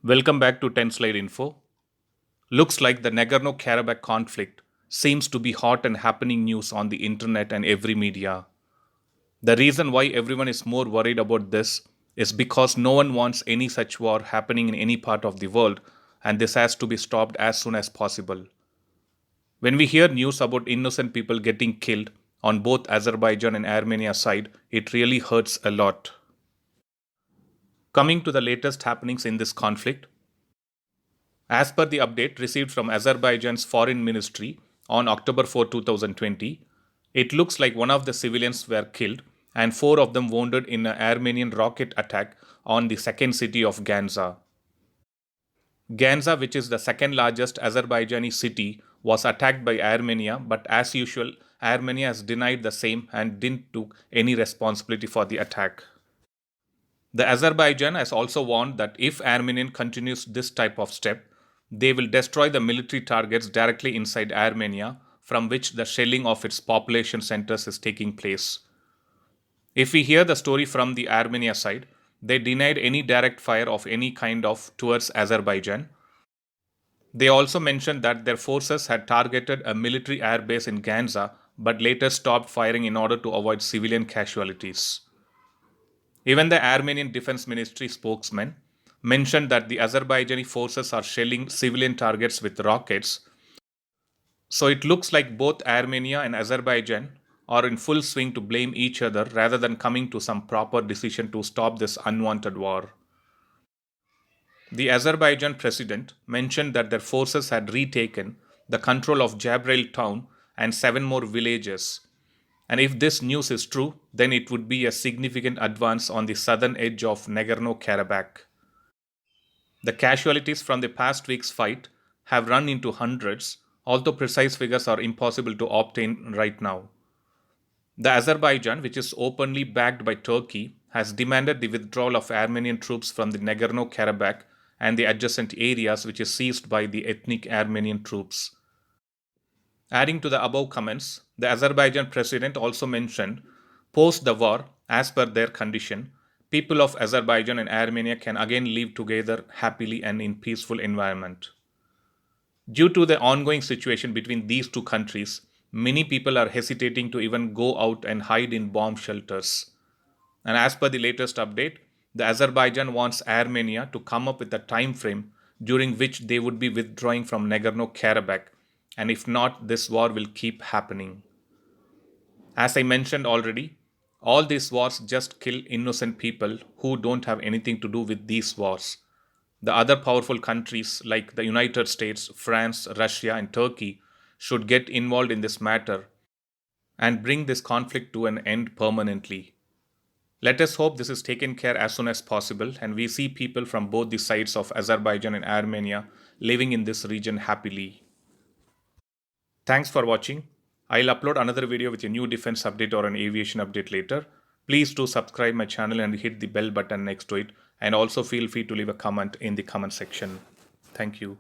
Welcome back to 10 Slide Info. Looks like the Nagorno Karabakh conflict seems to be hot and happening news on the internet and every media. The reason why everyone is more worried about this is because no one wants any such war happening in any part of the world, and this has to be stopped as soon as possible. When we hear news about innocent people getting killed on both Azerbaijan and Armenia side, it really hurts a lot. Coming to the latest happenings in this conflict, as per the update received from Azerbaijan's foreign ministry on October 4, 2020, it looks like one of the civilians were killed and four of them wounded in an Armenian rocket attack on the second city of Ganza. Ganza, which is the second largest Azerbaijani city, was attacked by Armenia, but as usual, Armenia has denied the same and didn't take any responsibility for the attack. The Azerbaijan has also warned that if Armenian continues this type of step, they will destroy the military targets directly inside Armenia, from which the shelling of its population centers is taking place. If we hear the story from the Armenia side, they denied any direct fire of any kind of towards Azerbaijan. They also mentioned that their forces had targeted a military airbase in Ganza but later stopped firing in order to avoid civilian casualties. Even the Armenian Defense Ministry spokesman mentioned that the Azerbaijani forces are shelling civilian targets with rockets. So it looks like both Armenia and Azerbaijan are in full swing to blame each other rather than coming to some proper decision to stop this unwanted war. The Azerbaijan president mentioned that their forces had retaken the control of Jabrail town and seven more villages. And if this news is true, then it would be a significant advance on the southern edge of Nagorno Karabakh. The casualties from the past week's fight have run into hundreds, although precise figures are impossible to obtain right now. The Azerbaijan, which is openly backed by Turkey, has demanded the withdrawal of Armenian troops from the Nagorno Karabakh and the adjacent areas, which is seized by the ethnic Armenian troops. Adding to the above comments, the Azerbaijan president also mentioned, post the war, as per their condition, people of Azerbaijan and Armenia can again live together happily and in peaceful environment. Due to the ongoing situation between these two countries, many people are hesitating to even go out and hide in bomb shelters. And as per the latest update, the Azerbaijan wants Armenia to come up with a time frame during which they would be withdrawing from Nagorno Karabakh, and if not, this war will keep happening. As I mentioned already, all these wars just kill innocent people who don't have anything to do with these wars. The other powerful countries like the United States, France, Russia, and Turkey should get involved in this matter and bring this conflict to an end permanently. Let us hope this is taken care as soon as possible and we see people from both the sides of Azerbaijan and Armenia living in this region happily. Thanks for watching. I'll upload another video with a new defense update or an aviation update later. Please do subscribe my channel and hit the bell button next to it, and also feel free to leave a comment in the comment section. Thank you.